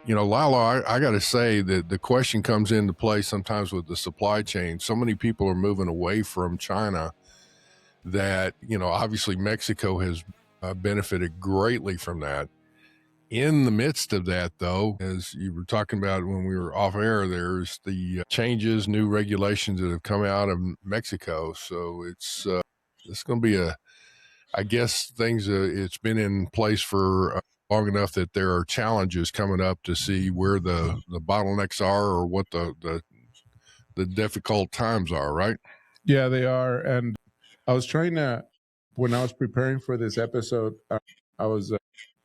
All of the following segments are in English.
Lalo, I got to say that the question comes into play sometimes with the supply chain. So many people are moving away from China that, obviously Mexico has benefited greatly from that. In the midst of that, though, as you were talking about when we were off air, there's the changes, new regulations that have come out of Mexico. So it's going to be I guess it's been in place for long enough that there are challenges coming up to see where the bottlenecks are or what the difficult times are, right? Yeah, they are. And I was when I was preparing for this episode, I was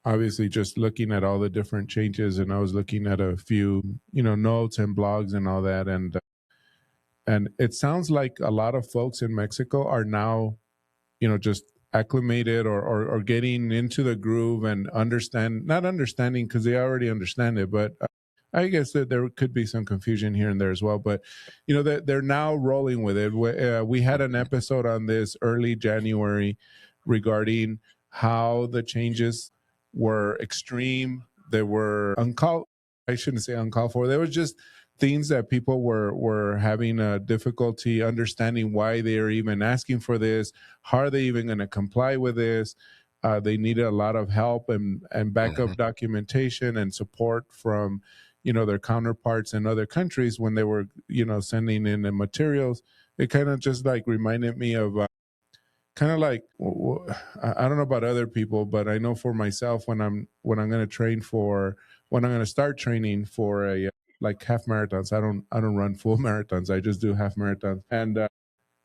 obviously just looking at all the different changes, and I was looking at a few, notes and blogs and all that. And it sounds like a lot of folks in Mexico are now, just acclimated or getting into the groove and not understanding because they already understand it, but I guess that there could be some confusion here and there as well, but they're now rolling with it. We had an episode on this early January regarding how the changes were extreme. They were I shouldn't say uncalled for. There was just things that people were having a difficulty understanding why they are even asking for this. How are they even going to comply with this? They needed a lot of help and backup documentation and support from their counterparts in other countries when they were sending in the materials. It kind of just like reminded me of kind of like, I don't know about other people, but I know for myself when I'm going to start training for a like half marathons. I don't run full marathons. I just do half marathons. And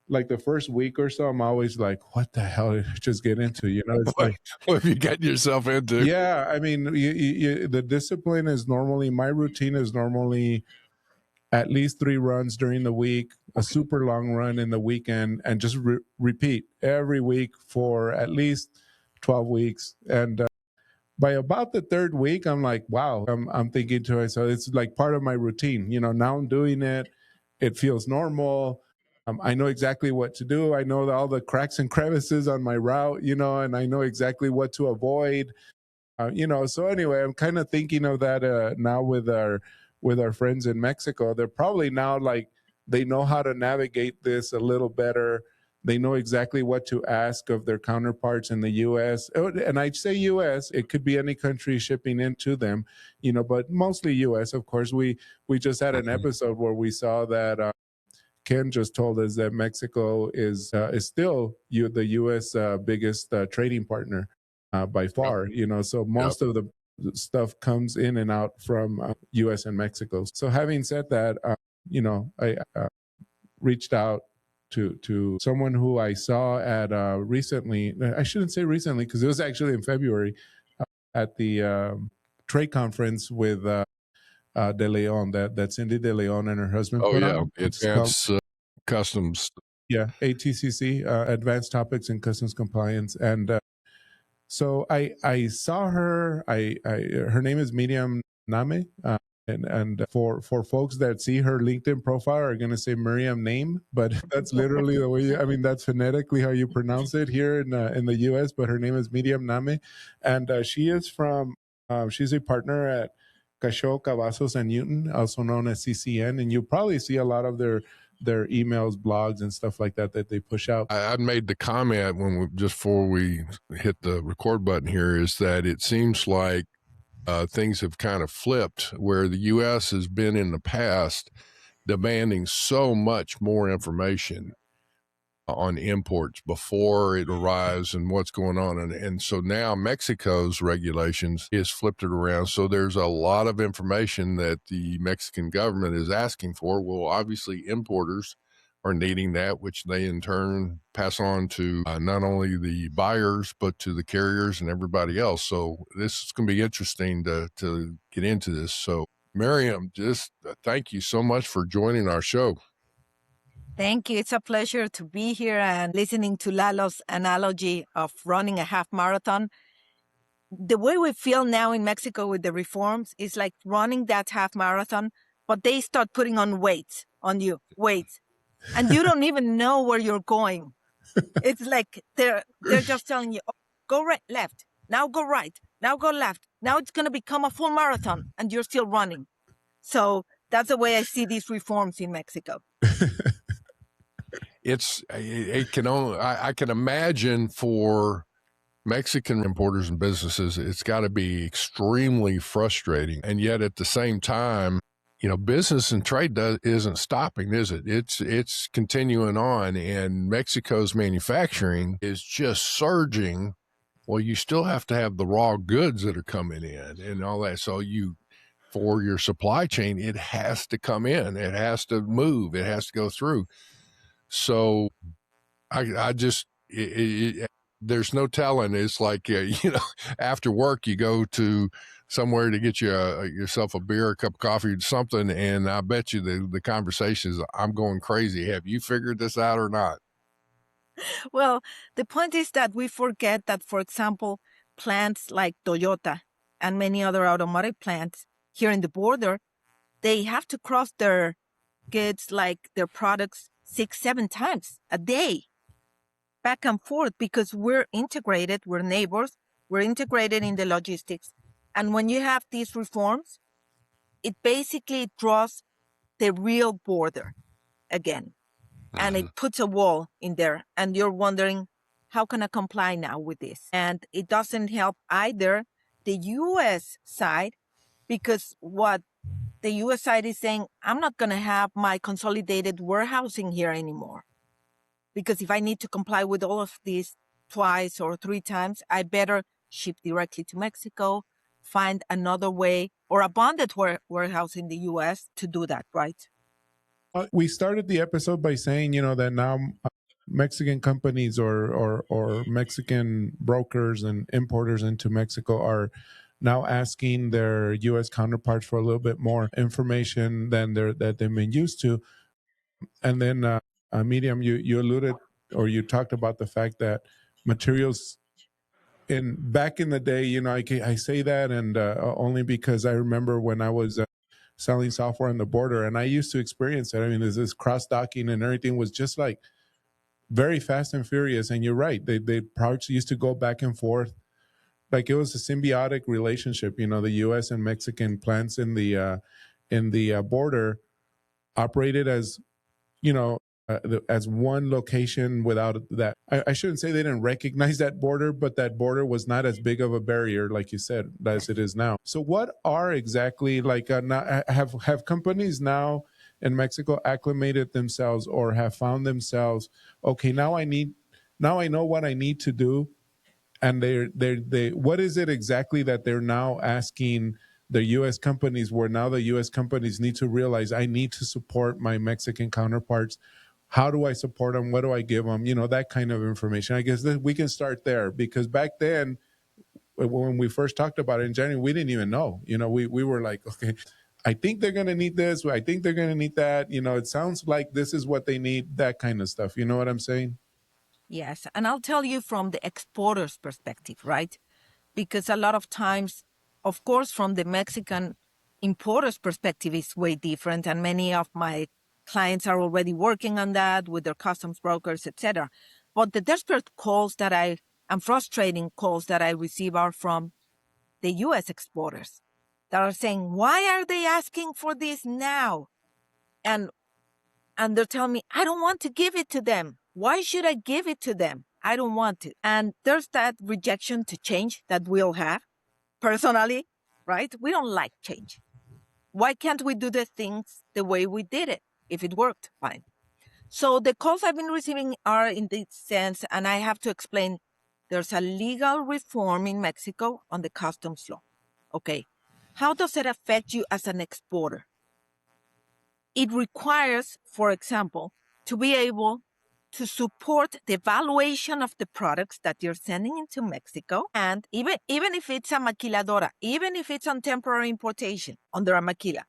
like the first week or so, I'm always like, what the hell did I just get into? It's like, what have you gotten yourself into? Yeah, I mean, the discipline is normally, my routine is normally at least 3 runs during the week, a super long run in the weekend, and just repeat every week for at least 12 weeks. And by about the 3rd week, I'm like, wow, I'm thinking to myself, it's like part of my routine. Now I'm doing it. It feels normal. I know exactly what to do. I know all the cracks and crevices on my route, and I know exactly what to avoid. So anyway, I'm kind of thinking of that now with our friends in Mexico. They're probably now like, they know how to navigate this a little better. They know exactly what to ask of their counterparts in the U.S. And I say U.S., it could be any country shipping into them, but mostly U.S. Of course, we just had an episode where we saw that Ken just told us that Mexico is still the U.S. Biggest trading partner by far. So most of the stuff comes in and out from U.S. and Mexico. So having said that, I reached out to someone who I saw at recently. I shouldn't say recently because it was actually in February at the trade conference with De Leon, that Cindy De Leon and her husband put on. Advanced Customs. Yeah, ATCC, Advanced Topics in Customs Compliance. And so I saw her. Her name is Miriam Name. And for folks that see her LinkedIn profile are going to say Miriam Name, but that's literally the way, that's phonetically how you pronounce it here in the U.S., but her name is Miriam Name. And she is she's a partner at Cacheaux, Cavazos Newton, also known as CCN. And you'll probably see a lot of their emails, blogs, and stuff like that they push out. I made the comment just before we hit the record button here is that it seems like things have kind of flipped where the U.S. has been in the past demanding so much more information on imports before it arrives and what's going on. And so now Mexico's regulations is flipped it around. So there's a lot of information that the Mexican government is asking for. Well, obviously importers are needing that, which they in turn pass on to not only the buyers, but to the carriers and everybody else. So this is going to be interesting to get into this. So Miriam, just thank you so much for joining our show. Thank you. It's a pleasure to be here and listening to Lalo's analogy of running a half marathon. The way we feel now in Mexico with the reforms is like running that half marathon, but they start putting on weights on you, and you don't even know where you're going. It's like they're just telling you, oh, go right, left, Now go right. Now go left. Now it's going to become a full marathon and you're still running. So that's the way I see these reforms in Mexico. I can imagine for Mexican importers and businesses, it's got to be extremely frustrating. And yet at the same time, business and trade isn't stopping, is it? It's continuing on, and Mexico's manufacturing is just surging. Well, you still have to have the raw goods that are coming in and all that. So for your supply chain, it has to come in, it has to move, it has to go through. So I just, there's no telling. It's like, after work, you go to somewhere to get yourself a beer, a cup of coffee, something, and I bet you the conversation is, I'm going crazy. Have you figured this out or not? Well, the point is that we forget that, for example, plants like Toyota and many other automotive plants here in the border, they have to cross their goods, like their products, 6-7 times a day, back and forth, because we're integrated, we're neighbors, we're integrated in the logistics. And when you have these reforms, it basically draws the real border again. And it puts a wall in there. And you're wondering, how can I comply now with this? And it doesn't help either the U.S. side, because what the U.S. side is saying, I'm not going to have my consolidated warehousing here anymore. Because if I need to comply with all of these twice or 3 times, I better ship directly to Mexico, find another way, or a bonded warehouse in the U.S. to do that, right? We started the episode by saying, that now Mexican companies or Mexican brokers and importers into Mexico are now asking their U.S. counterparts for a little bit more information than that they've been used to. And then, Miriam, you alluded, or you talked about the fact that materials back in the day, I say that, and only because I remember when I was selling software on the border, and I used to experience it. I mean, there's this cross-docking and everything was just like very fast and furious. And you're right, they products used to go back and forth. Like it was a symbiotic relationship, the U.S. and Mexican plants in the border operated as, as one location without that. I shouldn't say they didn't recognize that border, but that border was not as big of a barrier, like you said, as it is now. So what are exactly have companies now in Mexico acclimated themselves or have found themselves, okay, now I know what I need to do. And they what is it exactly that they're now asking the U.S. companies, where now the U.S. companies need to realize, I need to support my Mexican counterparts. How do I support them? What do I give them? That kind of information. I guess that we can start there, because back then, when we first talked about it in January, we didn't even know. We were like, okay, I think they're going to need this. I think they're going to need that. It sounds like this is what they need, that kind of stuff. You know what I'm saying? Yes. And I'll tell you from the exporter's perspective, right? Because a lot of times, of course, from the Mexican importer's perspective, it's way different. And many of my clients are already working on that with their customs brokers, etc. But the desperate calls and frustrating calls that I receive are from the U.S. exporters that are saying, why are they asking for this now? And they're telling me, I don't want to give it to them. Why should I give it to them? I don't want to. And there's that rejection to change that we all have. Personally, right? We don't like change. Why can't we do the things the way we did it? If it worked, fine. So the calls I've been receiving are in this sense, and I have to explain, there's a legal reform in Mexico on the customs law. Okay. How does it affect you as an exporter? It requires, for example, to be able to support the valuation of the products that you're sending into Mexico. And even if it's a maquiladora, even if it's on temporary importation under a maquila,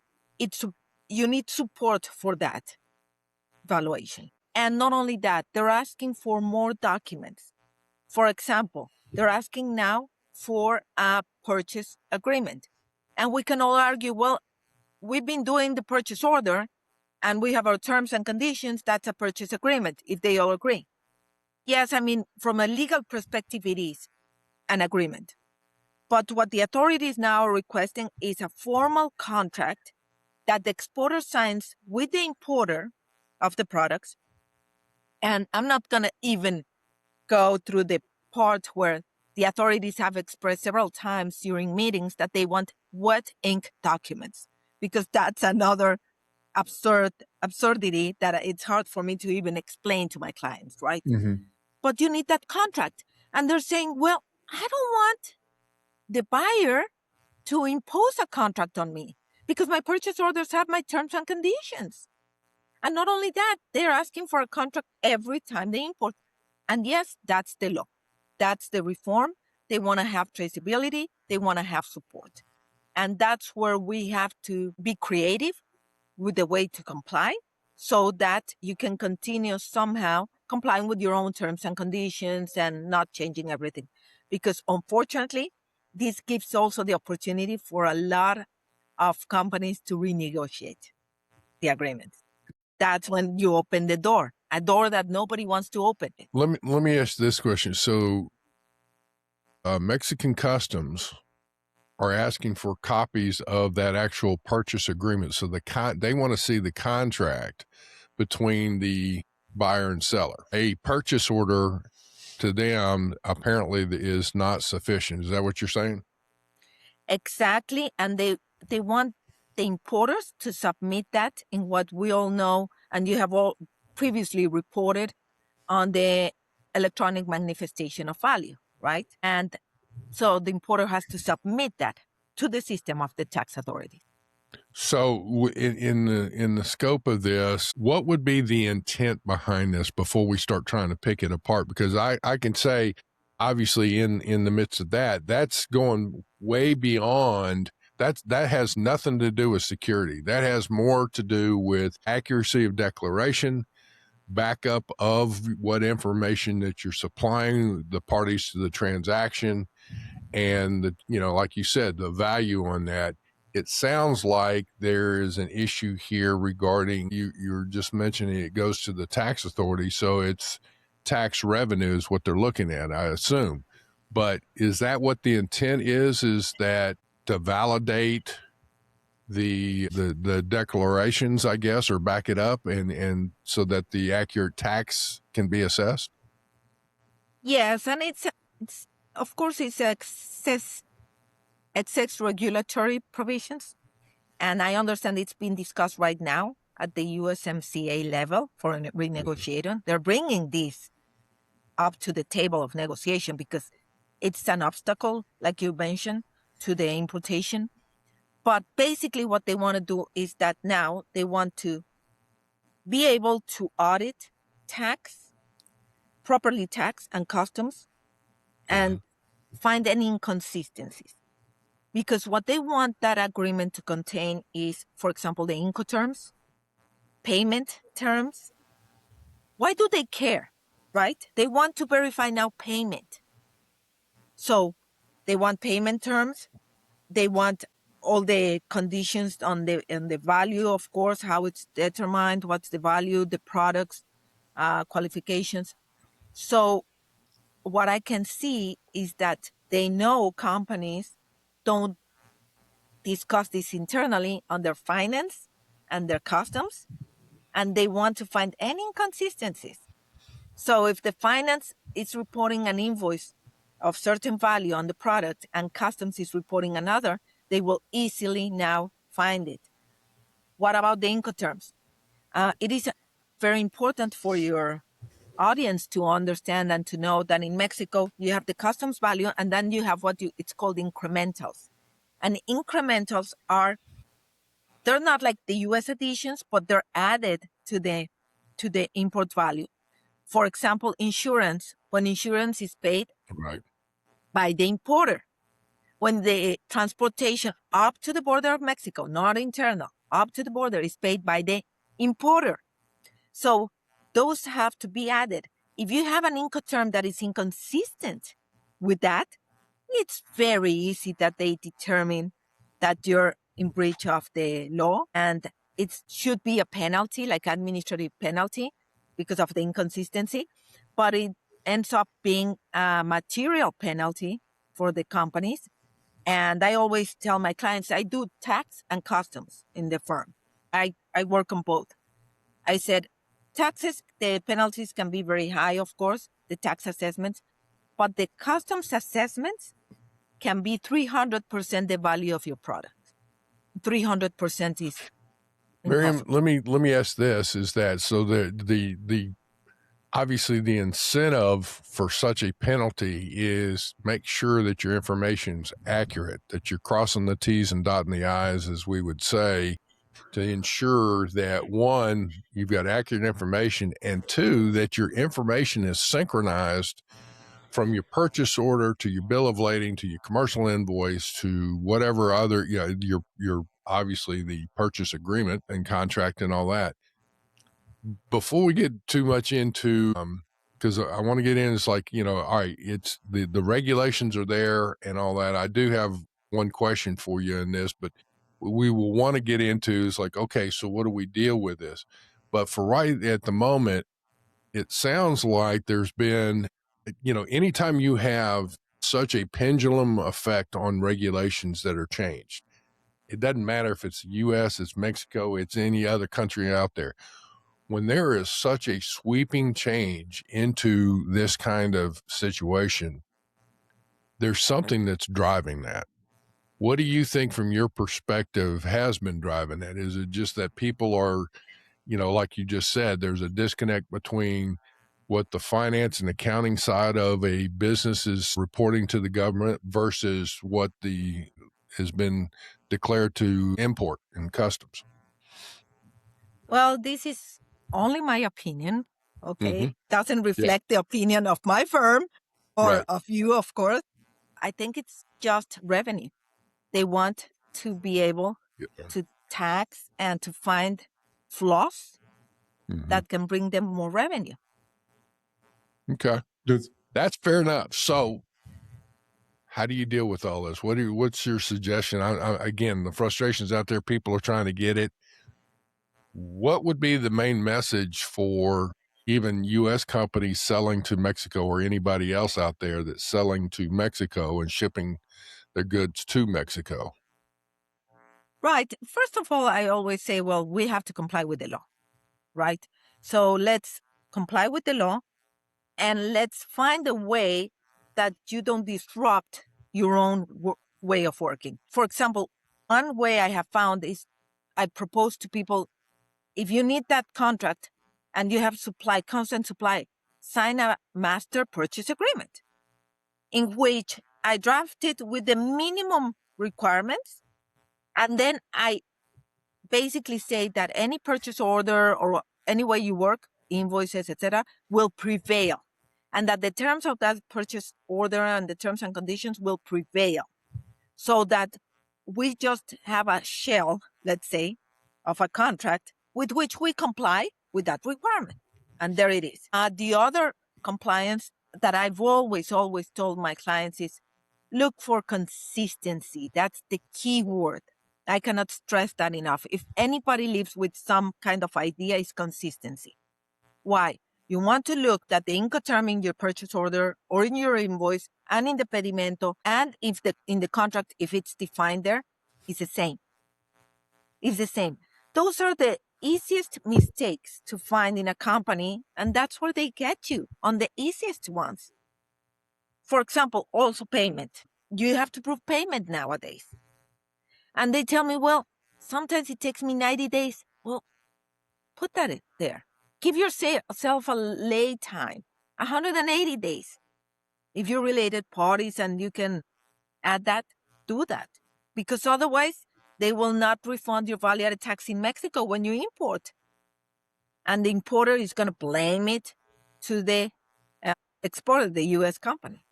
you need support for that valuation. And not only that, they're asking for more documents. For example, they're asking now for a purchase agreement. And we can all argue, well, we've been doing the purchase order and we have our terms and conditions. That's a purchase agreement, if they all agree. Yes, I mean, from a legal perspective, it is an agreement. But what the authorities now are requesting is a formal contract that the exporter signs with the importer of the products. And I'm not going to even go through the part where the authorities have expressed several times during meetings that they want wet ink documents, because that's another absurdity that it's hard for me to even explain to my clients, right? Mm-hmm. But you need that contract. And they're saying, well, I don't want the buyer to impose a contract on me because my purchase orders have my terms and conditions. And not only that, they're asking for a contract every time they import. And yes, that's the law. That's the reform. They want to have traceability. They want to have support. And that's where we have to be creative with the way to comply so that you can continue somehow complying with your own terms and conditions and not changing everything. Because unfortunately, this gives also the opportunity for a lot of companies to renegotiate the agreements. That's when you open the door, a door that nobody wants to open. Let me ask this question. So Mexican Customs are asking for copies of that actual purchase agreement. So they want to see the contract between the buyer and seller. A purchase order to them apparently is not sufficient. Is that what you're saying? Exactly. And they want the importers to submit that in what we all know, and you have all previously reported on the electronic manifestation of value, right? And so the importer has to submit that to the system of the tax authority. So in the scope of this, what would be the intent behind this before we start trying to pick it apart? Because I can say, obviously in the midst of that, that's going way beyond, that has nothing to do with security. That has more to do with accuracy of declaration, backup of what information that you're supplying the parties to the transaction, and like you said, the value on that. It sounds like there is an issue here regarding, you're just mentioning it goes to the tax authority, so it's tax revenue is what they're looking at, I assume. But is that what the intent is that to validate the declarations, I guess, or back it up and so that the accurate tax can be assessed? Yes, and it's of course it's excess regulatory provisions, and I understand it's being discussed right now at the USMCA level for renegotiation. They're bringing this up to the table of negotiation because it's an obstacle, like you mentioned, to the importation. But basically what they want to do is that now they want to be able to audit properly tax and customs, and find any inconsistencies. Because what they want that agreement to contain is, for example, the Incoterms, payment terms. Why do they care, right? They want to verify now payment. So they want payment terms. They want all the conditions on the value, of course, how it's determined, what's the value, the products, qualifications. So what I can see is that they know companies don't discuss this internally on their finance and their customs, and they want to find any inconsistencies. So if the finance is reporting an invoice of certain value on the product and customs is reporting another, they will easily now find it. What about the Incoterms? It is very important for your audience to understand and to know that in Mexico, you have the customs value, and then you have it's called incrementals. And incrementals they're not like the US additions, but they're added to the import value. For example, insurance, when insurance is paid Right. by the importer, when the transportation up to the border of Mexico, not internal, up to the border is paid by the importer. So those have to be added. If you have an Incoterm that is inconsistent with that, it's very easy that they determine that you're in breach of the law, and it should be a penalty, like administrative penalty, because of the inconsistency, but it ends up being a material penalty for the companies And I always tell my clients, I do tax and customs in the firm. I work on both. I said, taxes, the penalties can be very high, of course, the tax assessments, but the customs assessments can be 300% the value of your product. 300% is Miriam, impossible. let me ask this: is that so? The obviously the incentive for such a penalty is make sure that your information's accurate, that you're crossing the T's and dotting the I's, as we would say, to ensure that one, you've got accurate information, and two, that your information is synchronized from your purchase order to your bill of lading to your commercial invoice to whatever other, your obviously the purchase agreement and contract and all that. Before we get too much into, because I want to get in, it's like, all right, it's the regulations are there and all that. I do have one question for you in this, but we will want to get into is like, okay, so what do we deal with this? But for right at the moment, it sounds like there's been, anytime you have such a pendulum effect on regulations that are changed, it doesn't matter if it's the US, it's Mexico, it's any other country out there. When there is such a sweeping change into this kind of situation, there's something that's driving that. What do you think from your perspective has been driving that? Is it just that people are, like you just said, there's a disconnect between what the finance and accounting side of a business is reporting to the government versus what has been declared to import and customs? Well, this is only my opinion, okay? Mm-hmm. Doesn't reflect the opinion of my firm or of you, of course. I think it's just revenue. They want to be able to tax and to find flaws that can bring them more revenue. Okay. That's fair enough. So how do you deal with all this? What's your suggestion? Again, the frustrations out there, people are trying to get it. What would be the main message for even U.S. companies selling to Mexico or anybody else out there that's selling to Mexico and shipping their goods to Mexico? Right. First of all, I always say, well, we have to comply with the law, right? So let's comply with the law and let's find a way that you don't disrupt your own way of working. For example, one way I have found is I propose to people, if you need that contract and you have supply, constant supply, sign a master purchase agreement in which I draft it with the minimum requirements. And then I basically say that any purchase order or any way you work, invoices, etc., will prevail. And that the terms of that purchase order and the terms and conditions will prevail. So that we just have a shell, let's say, of a contract with which we comply with that requirement. And there it is. The other compliance that I've always told my clients is look for consistency. That's the key word. I cannot stress that enough. If anybody lives with some kind of idea, it's consistency. Why? You want to look that the Incoterm in your purchase order or in your invoice and in the pedimento and if in the contract, if it's defined there, is the same. It's the same. Those are the easiest mistakes to find in a company, and that's where they get you, on the easiest ones. For example, also payment. You have to prove payment nowadays. And they tell me, well, sometimes it takes me 90 days. Well, put that in there. Give yourself a lay time, 180 days. If you're related parties and you can add that, do that. Because otherwise, they will not refund your value-added tax in Mexico when you import. And the importer is going to blame it to the exporter, the U.S. company.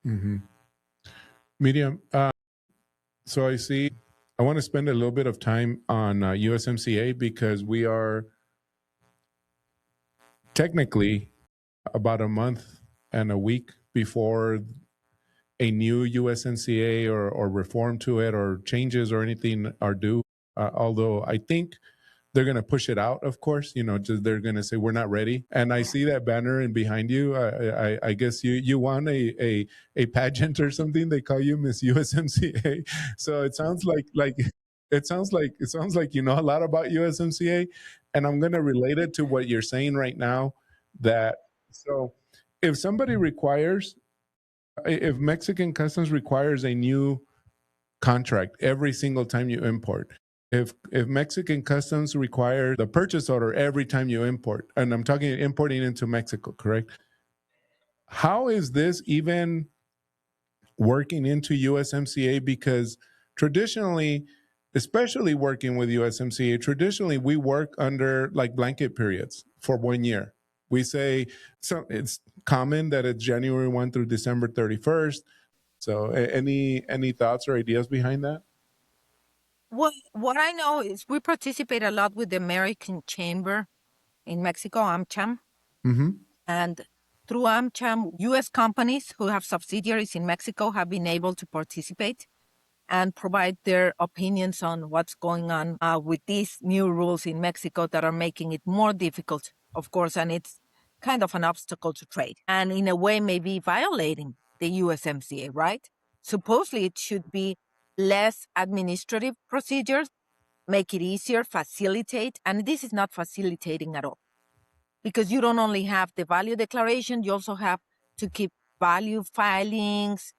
Mm-hmm. Miriam, so I see, I want to spend a little bit of time on USMCA because we are technically about a month and a week before a new USMCA or reform to it or changes or anything are due. Although I think they're going to push it out, of course, just they're going to say, we're not ready. And I see that banner and behind you, I guess you won a pageant or something. They call you Miss USMCA. So it sounds like it sounds like you know a lot about USMCA. And I'm going to relate it to what you're saying right now, that so if somebody requires, if Mexican customs requires a new contract every single time you import, if Mexican customs require the purchase order every time you import, and I'm talking importing into Mexico, correct? How is this even working into USMCA? Because traditionally, especially working with USMCA, traditionally we work under like blanket periods for 1 year. We say, so it's common that it's January 1 through December 31st. So any thoughts or ideas behind that? Well, what I know is we participate a lot with the American Chamber in Mexico, AmCham. Mm-hmm. And through AmCham, U.S. companies who have subsidiaries in Mexico have been able to participate and provide their opinions on what's going on with these new rules in Mexico that are making it more difficult, of course, and it's kind of an obstacle to trade. And in a way, maybe violating the USMCA, right? Supposedly, it should be less administrative procedures, make it easier, facilitate, and this is not facilitating at all. Because you don't only have the value declaration, you also have to keep value filings,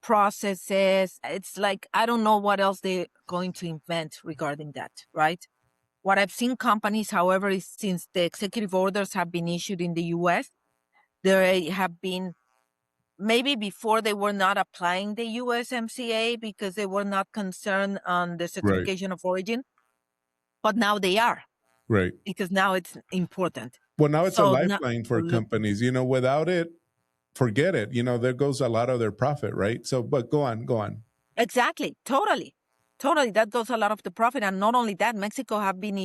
processes. It's like, I don't know what else they're going to invent regarding that, right? What I've seen companies, however, is since the executive orders have been issued in the US, there have been, maybe before they were not applying the USMCA because they were not concerned on the certification of origin, but now they are. Right. Because now it's important. Well, now it's a So lifeline for companies. Without it, forget it. There goes a lot of their profit, right? So, but go on. Exactly. Totally. That goes a lot of the profit. And not only that, Mexico have been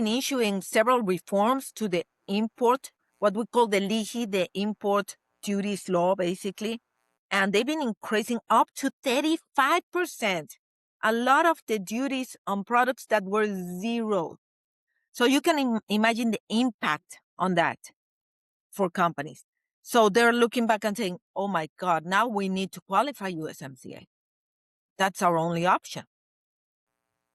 issuing several reforms to the import, what we call the LIGI, the import duties law, basically. And they've been increasing up to 35%. A lot of the duties on products that were zero. So you can imagine the impact on that for companies. So they're looking back and saying, oh my God, now we need to qualify USMCA. That's our only option.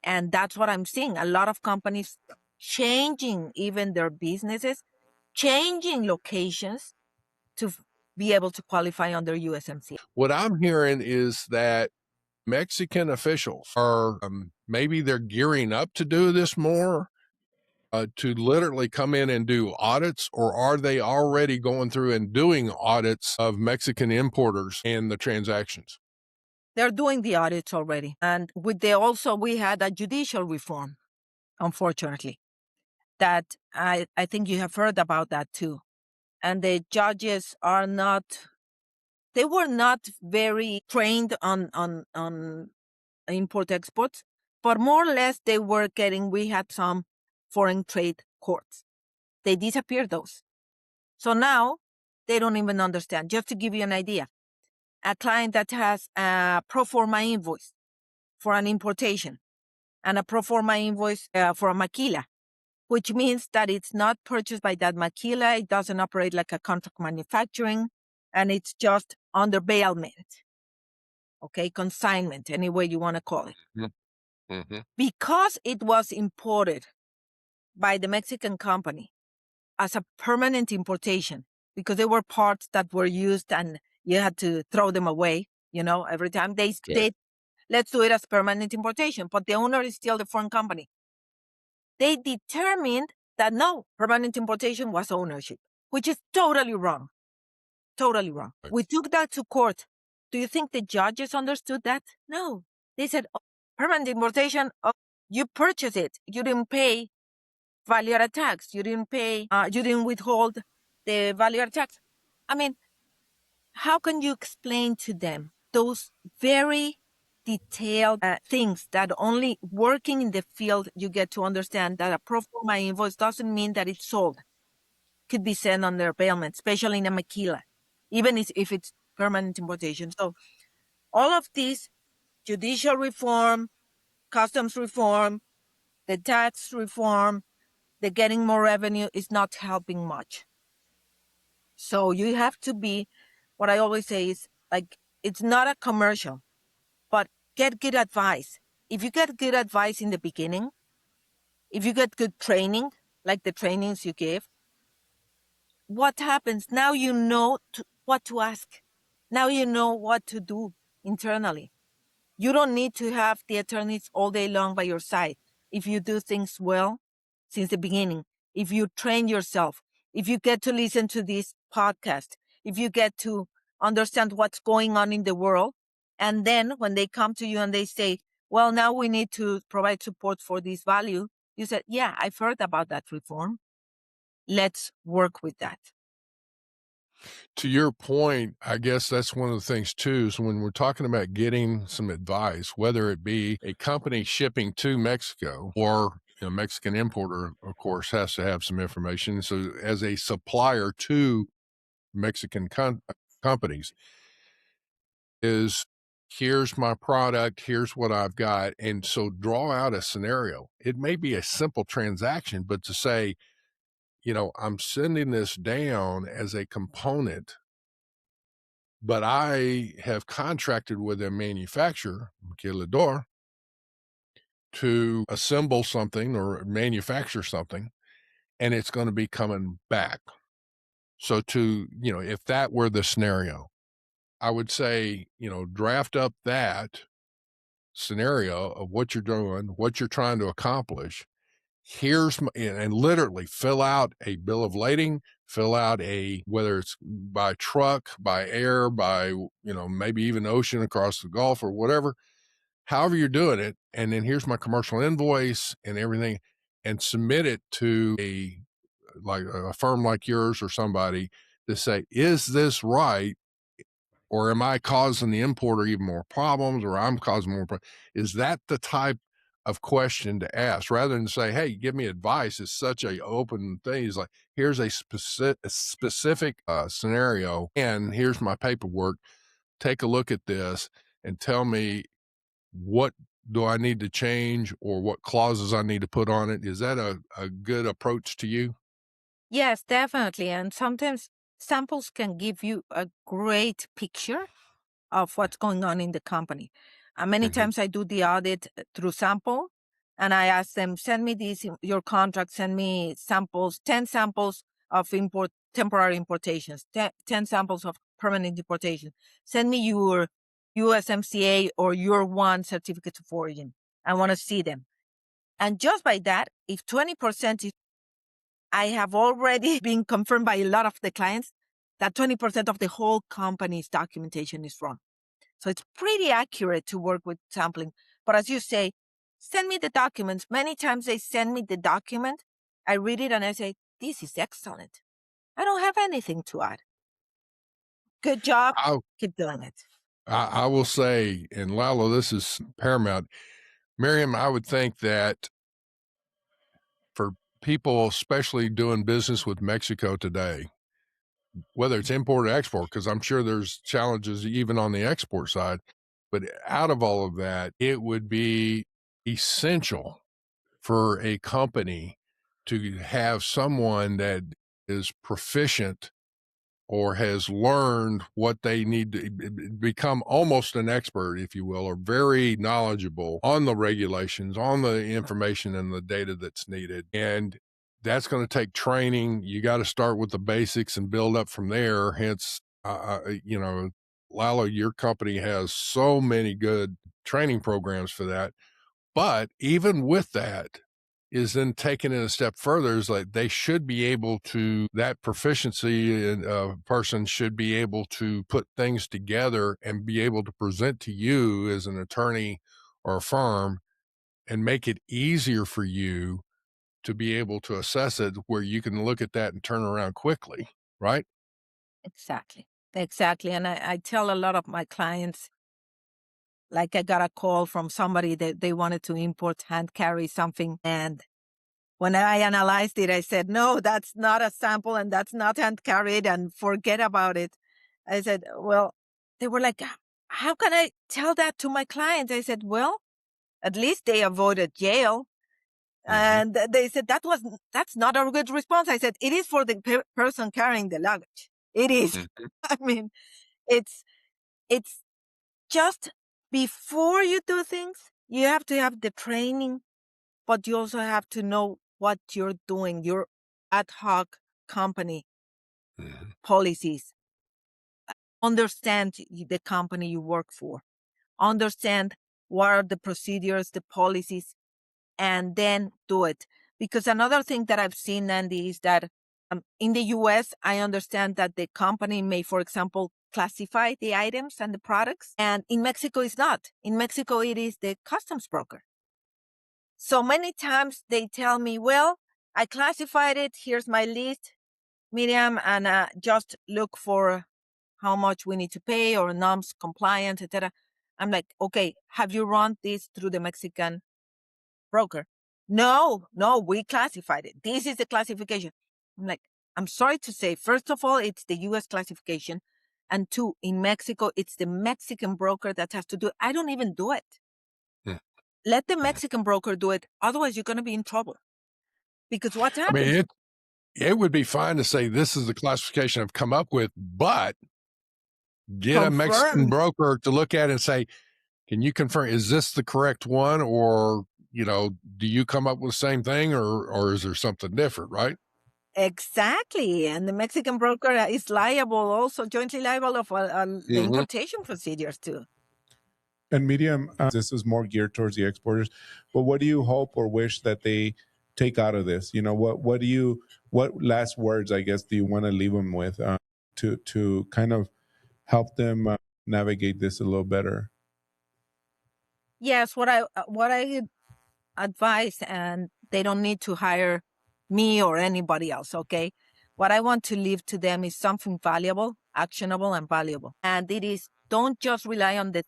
And that's what I'm seeing. A lot of companies changing even their businesses, changing locations to be able to qualify under USMCA. What I'm hearing is that Mexican officials are maybe they're gearing up to do this more, to literally come in and do audits, or are they already going through and doing audits of Mexican importers and the transactions? They're doing the audits already. And we had a judicial reform, unfortunately, that I think you have heard about that too. And the judges they were not very trained on import exports, but more or less we had some foreign trade courts. They disappeared those. So now they don't even understand. Just to give you an idea, a client that has a pro forma invoice for an importation and a pro forma invoice for a maquila, which means that it's not purchased by that maquila, it doesn't operate like a contract manufacturing, and it's just under bailment. Okay, consignment, any way you want to call it. Mm-hmm. Because it was imported by the Mexican company as a permanent importation, because they were parts that were used and you had to throw them away, every time they let's do it as permanent importation, but the owner is still the foreign company. They determined that no, permanent importation was ownership, which is totally wrong. Totally wrong. Right. We took that to court. Do you think the judges understood that? No. They said, permanent importation, you purchased it. You didn't pay value-added tax. You didn't withhold the value-added tax. I mean, how can you explain to them those very detailed things that only working in the field you get to understand that a pro forma invoice doesn't mean that it's sold. Could be sent under bailment, especially in a maquila, even if it's permanent importation. So all of these judicial reform, customs reform, the tax reform, the getting more revenue is not helping much. So you have to be, what I always say is like, it's not a commercial, but get good advice. If you get good advice in the beginning, if you get good training, like the trainings you give, what happens? Now you know what to ask. Now you know what to do internally. You don't need to have the attorneys all day long by your side. If you do things well since the beginning, if you train yourself, if you get to listen to this podcast, if you get to understand what's going on in the world, and then when they come to you and they say, well, now we need to provide support for this value, you said, yeah, I've heard about that reform. Let's work with that. To your point, I guess that's one of the things too, is when we're talking about getting some advice, whether it be a company shipping to Mexico or a Mexican importer, of course, has to have some information. So as a supplier to Mexican companies is, here's my product, here's what I've got. And so draw out a scenario. It may be a simple transaction, but to say, I'm sending this down as a component, but I have contracted with a manufacturer, maquiladora, to assemble something or manufacture something, and it's going to be coming back. So if that were the scenario, I would say, draft up that scenario of what you're doing, what you're trying to accomplish. And literally fill out a bill of lading, fill out whether it's by truck, by air, by, maybe even ocean across the Gulf or whatever, however you're doing it. And then here's my commercial invoice and everything, and submit it to a firm like yours or somebody to say, is this right? Or am I causing the importer even more problems, or I'm causing more problems? Is that the type of question to ask, rather than say, hey, give me advice? It's such a open thing. It's like, here's a specific scenario, and here's my paperwork. Take a look at this and tell me, what do I need to change, or what clauses I need to put on it? Is that a good approach to you? Yes, definitely. And sometimes samples can give you a great picture of what's going on in the company. And many times I do the audit through sample, and I ask them, send me your contract, send me samples, 10 samples of temporary importations, 10 samples of permanent importation. Send me your USMCA or your one certificates of origin. I want to see them. And just by that, if 20% is, I have already been confirmed by a lot of the clients that 20% of the whole company's documentation is wrong. So it's pretty accurate to work with sampling. But as you say, send me the documents. Many times they send me the document, I read it and I say, this is excellent. I don't have anything to add. Good job. Keep doing it. I will say, and Lalo, this is paramount. Miriam, I would think that for people, especially doing business with Mexico today, whether it's import or export, because I'm sure there's challenges even on the export side, but out of all of that, it would be essential for a company to have someone that is proficient or has learned what they need to become almost an expert, if you will, or very knowledgeable on the regulations, on the information and the data that's needed. And that's going to take training. You got to start with the basics and build up from there. Hence, Lalo, your company has so many good training programs for that. But even with that, is then taken it a step further, is like they should be able to, that proficiency person should be able to put things together and be able to present to you as an attorney or a firm and make it easier for you to be able to assess it, where you can look at that and turn around quickly, right? Exactly. And I tell a lot of my clients, like I got a call from somebody that they wanted to import hand carry something. And when I analyzed it, I said, no, that's not a sample and that's not hand carried, and forget about it. I said, well, they were like, how can I tell that to my clients? I said, well, at least they avoided jail. And they said, that's not a good response. I said, it is for the person carrying the luggage. It is. I mean, it's just before you do things, you have to have the training, but you also have to know what you're doing, your ad hoc company policies. Understand the company you work for. Understand what are the procedures, the policies, and then do it. Because another thing that I've seen, Andy, is that in the US, I understand that the company may, for example, classify the items and the products. And in Mexico, it's not. In Mexico, it is the customs broker. So many times they tell me, well, I classified it. Here's my list, Miriam, and just look for how much we need to pay or NOMS compliance, etc. I'm like, okay, have you run this through the Mexican broker? No, we classified it. This is the classification. I'm like, I'm sorry to say, first of all, it's the US classification. And two, in Mexico, it's the Mexican broker that has to do it. I don't even do it. Let the Mexican broker do it. Otherwise, you're going to be in trouble. Because what happens? I mean, it would be fine to say this is the classification I've come up with, but get a Mexican broker to look at it and say, can you confirm, is this the correct one? Or, do you come up with the same thing or is there something different, right? Exactly. And the Mexican broker is liable, also jointly liable of the importation procedures too. And Miriam, this is more geared towards the exporters, but what do you hope or wish that they take out of this? What last words, I guess, do you want to leave them with to kind of help them navigate this a little better? Yes, what I advise, and they don't need to hire me or anybody else, okay? What I want to leave to them is something valuable, actionable, and valuable. And it is, don't rely on doing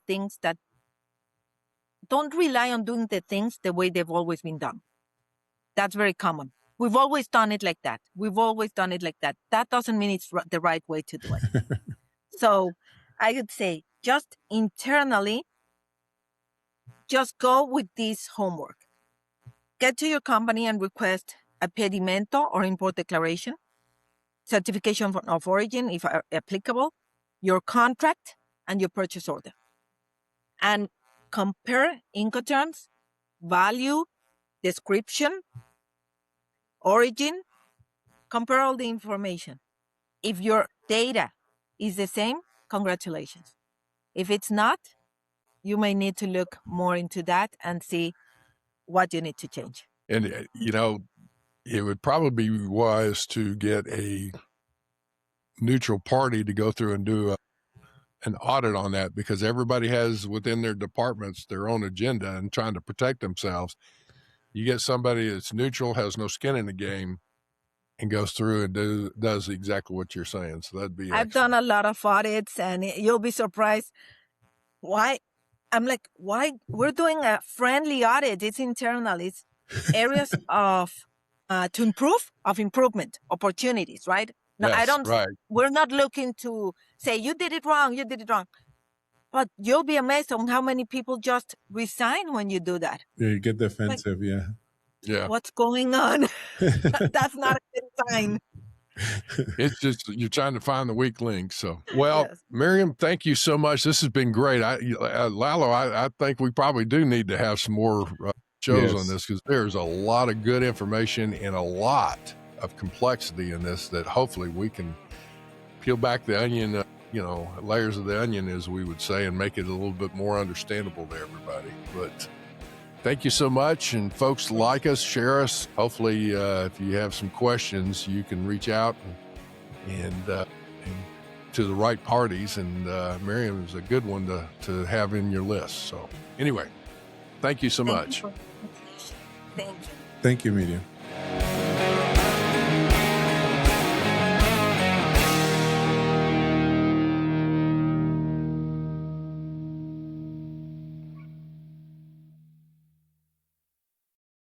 the things the way they've always been done. That's very common. We've always done it like that. That doesn't mean it's the right way to do it. So I would say just internally, just go with this homework. Get to your company and request a pedimento or import declaration, certification of origin, if applicable, your contract, and your purchase order. And compare Incoterms, value, description, origin, compare all the information. If your data is the same, congratulations. If it's not, you may need to look more into that and see what you need to change. And, it would probably be wise to get a neutral party to go through and do an audit on that, because everybody has within their departments their own agenda and trying to protect themselves. You get somebody that's neutral, has no skin in the game, and goes through and does exactly what you're saying. So that'd be I've done a lot of audits, and you'll be surprised why. I'm like, why? We're doing a friendly audit. It's internal. It's areas of improvement opportunities, right? No, yes, right. We're not looking to say you did it wrong. But you'll be amazed on how many people just resign when you do that. Yeah, you get defensive. Like, yeah. What's going on? That's not a good sign. It's just you're trying to find the weak link. So, well, yes. Miriam, thank you so much. This has been great. Lalo, I think we probably do need to have some more shows on this, because there's a lot of good information and a lot of complexity in this that hopefully we can peel back the onion, layers of the onion, as we would say, and make it a little bit more understandable to everybody. But thank you so much. And folks, like us, share us. Hopefully, if you have some questions, you can reach out and to the right parties. And Miriam is a good one to have in your list. So anyway, thank you so much. Thank you. Thank you, Miriam.